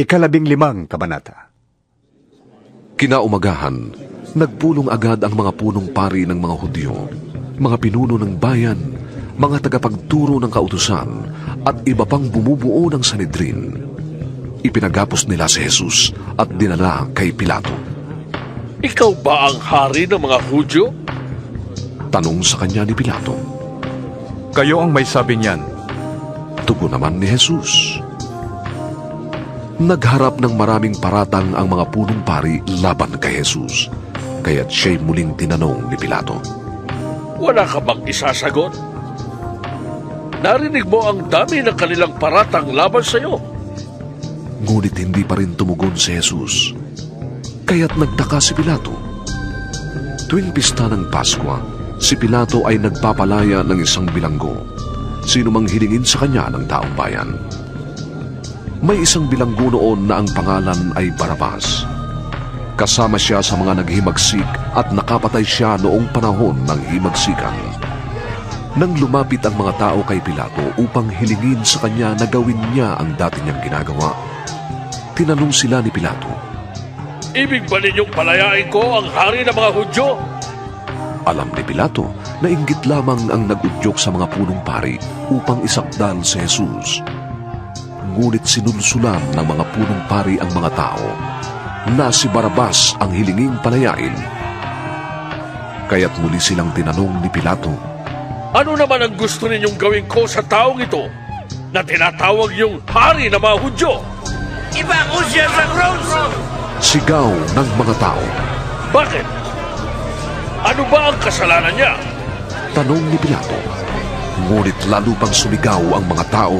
15 kabanata. Kinaumagahan, nagpulong agad ang mga punong pari ng mga Hudyo, mga pinuno ng bayan, mga tagapagturo ng kautusan, at iba pang bumubuo ng Sanhedrin. Ipinagapos nila si Jesus at dinala kay Pilato. Ikaw ba ang hari ng mga Hudyo? Tanong sa kanya ni Pilato. Kayo ang may sabi niyan. Tugon naman ni Jesus. Nagharap ng maraming paratang ang mga punong pari laban kay Jesus, kaya't siya'y muling tinanong ni Pilato. Wala ka bang isasagot? Narinig mo ang dami ng kanilang paratang laban sa iyo. Ngunit hindi pa rin tumugon si Jesus, kaya't nagtaka si Pilato. Tuwing pista ng Paskwa, si Pilato ay nagpapalaya ng isang bilanggo, sino mang hilingin sa kanya ng taong bayan. May isang bilanggo noon na ang pangalan ay Barabas. Kasama siya sa mga naghimagsik at nakapatay siya noong panahon ng himagsikan. Nang lumapit ang mga tao kay Pilato upang hilingin sa kanya na gawin niya ang dati niyang ginagawa, tinanong sila ni Pilato, Ibig ba ninyong palayain ko ang hari ng mga Hudyo? alam ni Pilato na inggit lamang ang nag-udyok sa mga punong pari upang isakdal si Jesus. Ngunit sinulsulan ng mga punong pari ang mga tao na si Barabas ang hilinging palayain. Kaya't muli silang tinanong ni Pilato, Ano naman ang gusto ninyong gawin ko sa taong ito na tinatawag yung hari ng mga Hudyo? Ipako siya sa cross! sigaw ng mga tao. Bakit? Ano ba ang kasalanan niya? Tanong ni Pilato. Ngunit lalo pang sumigaw ang mga tao.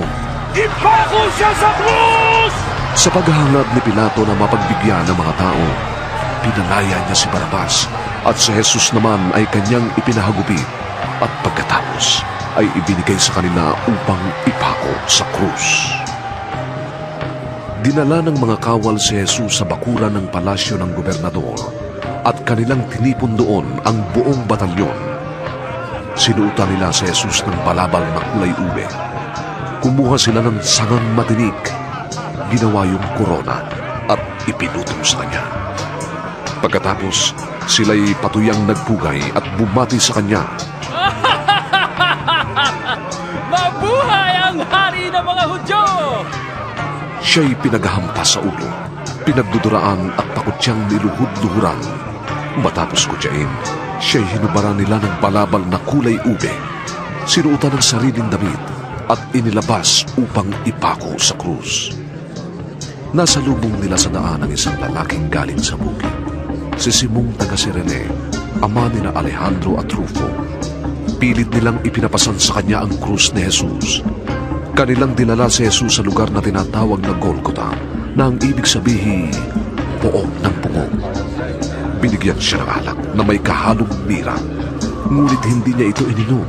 Ipako siya sa cross! Sa paghahangad ni Pilato na mapagbigyan ng mga tao, pinalaya niya si Barabas at si Jesus naman ay kanyang ipinahagupit at pagkatapos ay ibinigay sa kanila upang ipako sa krus. Dinala ng mga kawal si Jesus sa bakuran ng palasyo ng gobernador at kanilang tinipon doon ang buong batalyon. Sinuutan nila si Jesus ng balabal na kulay ube. Kumuha sila ng sangang matinik, ginawa yung korona at ipinutong sa kanya. Pagkatapos, sila'y patuyang nagpugay at bumati sa kanya. Mabuhay ang hari ng mga Hudyo! Siya'y pinaghahampas sa ulo, pinagduduraan at pakutyang niluhod-luhuran. Matapos kutyain, siya'y hinubaran nila ng balabal na kulay ube, sinuutan ng sariling damit at inilabas upang ipako sa krus. Nasa lubong nila sa daan ang isang lalaking galing sa bukid, si Simong taga Sirene, ama ni na Alejandro at Rufo. Pilit nilang ipinapasan sa kanya ang krus ni Jesus. Kanilang dinala si Jesus sa lugar na tinatawag na Golgotha, na ang ibig sabihin, poong ng pungong. Binigyan siya ng alak na may kahalong mira, ngunit hindi niya ito ininom.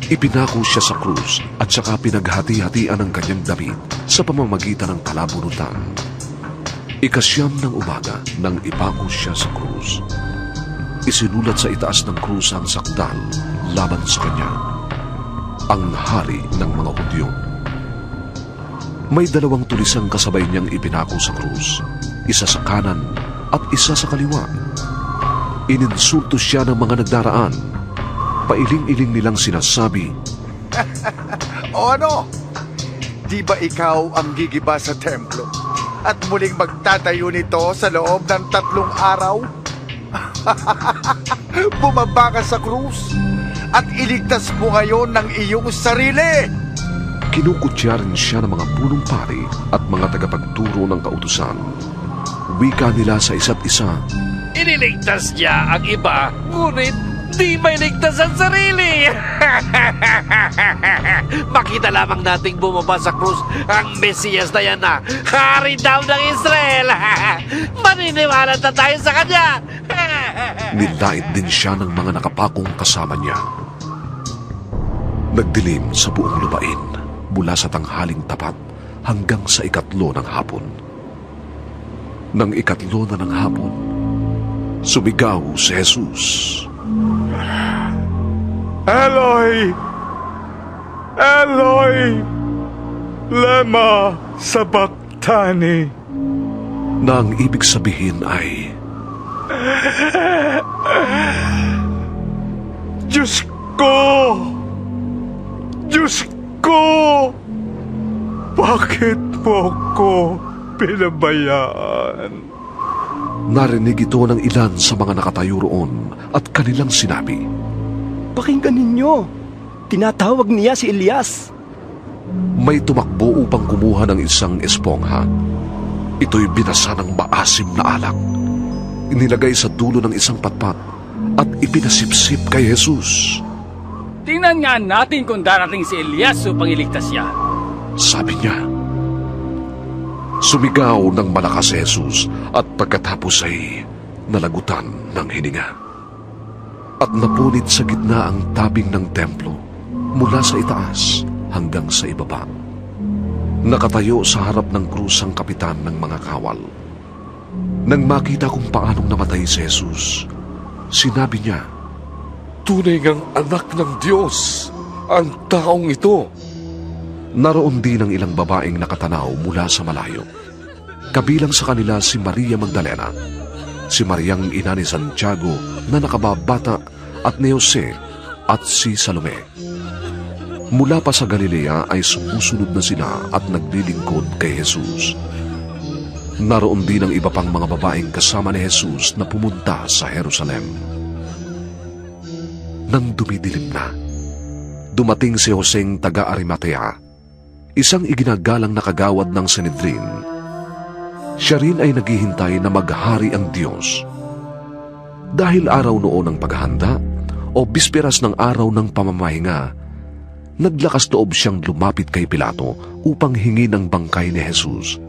Ipinako siya sa krus at saka pinaghati-hatian ang kanyang damit sa pamamagitan ng kalabunutan. Ikasyam ng umaga nang ipako siya sa krus. Isinulat sa itaas ng krus ang sakdal laban sa kanya, ang hari ng mga Hudyo. May 2 tulisang kasabay niyang ipinako sa krus, isa sa kanan at isa sa kaliwa. Ininsulto siya ng mga nagdaraan. Pailing-iling nilang sinasabi, O ano? Di ba ikaw ang gigiba sa templo at muling magtatayo nito sa loob ng 3 araw? Bumaba ka sa krus at iligtas mo ngayon ng iyong sarili. kinukutya rin siya ng mga punong pari at mga tagapagturo ng kautusan. Wika nila sa isa't isa, Iniligtas niya ang iba, ngunit di may ligtas ang sarili! Makita lamang nating bumaba sa krus ang Mesiyas na yan na hari daw ng Israel! Maniniwala na tayo sa kanya! nilait din siya ng mga nakapakong kasama niya. Nagdilim sa buong lupain mula sa tanghaling tapat hanggang sa 3 ng hapon. Nang 3 na ng hapon, sumigaw si Jesus, Eloi! Eloi! Lema sabachthani! Satani. Na ang ibig sabihin ay Diyos ko! Diyos ko! Bakit mo ko pinabayaan? narinig ito ng ilan sa mga nakatayo roon at kanilang sinabi, Pakinggan ninyo. Tinatawag niya si Elias. may tumakbo upang kumuha ng isang espongha. Ito'y binasa ng maasim na alak. Inilagay sa dulo ng isang patpat at ipinasipsip kay Jesus. Tingnan nga natin kung darating si Elias upang iligtas siya. Sabi niya. Sumigaw ng malakas si Jesus at pagkatapos ay nalagutan ng hininga. At napunit sa gitna ang tabing ng templo mula sa itaas hanggang sa ibaba. Nakatayo sa harap ng krus ang kapitan ng mga kawal. Nang makita kung paanong namatay si Jesus, sinabi niya, Tunay ngang anak ng Diyos ang taong ito. naroon din ang ilang babaeng nakatanaw mula sa malayo. Kabilang sa kanila si Maria Magdalena, si Mariang ina ni Santiago na nakababata at ni Jose at si Salome. Mula pa sa Galilea ay sumusunod na sila at naglilingkod kay Jesus. Naroon din ang iba pang mga babaeng kasama ni Jesus na pumunta sa Jerusalem. Nang dumidilim na, dumating si Joseng taga Arimatea, isang iginagalang na kagawad ng Sanhedrin. Siya rin ay naghihintay na maghari ang Diyos. Dahil araw noon ng paghahanda o bisperas ng araw ng pamamahinga, naglakas loob siyang lumapit kay Pilato upang hingin ang bangkay ni Jesus.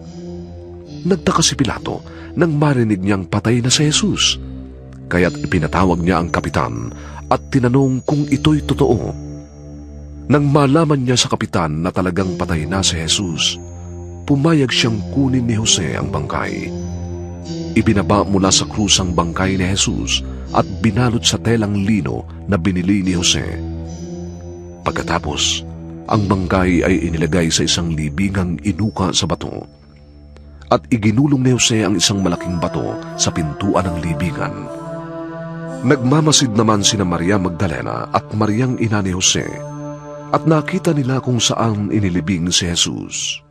Nagtaka si Pilato nang marinig niyang patay na si Jesus. Kaya't ipinatawag niya ang kapitan at tinanong kung ito'y totoo. Nang malaman niya sa kapitan na talagang patay na si Jesus, pumayag siyang kunin ni Jose ang bangkay. Ibinaba mula sa krus ang bangkay ni Jesus at binalot sa telang lino na binili ni Jose. Pagkatapos, ang bangkay ay inilagay sa isang libingang inuka sa bato at iginulong ni Jose ang isang malaking bato sa pintuan ng libingan. Nagmamasid naman sina Maria Magdalena at Mariang ina ni Jose at nakita nila kung saan inilibing si Jesus.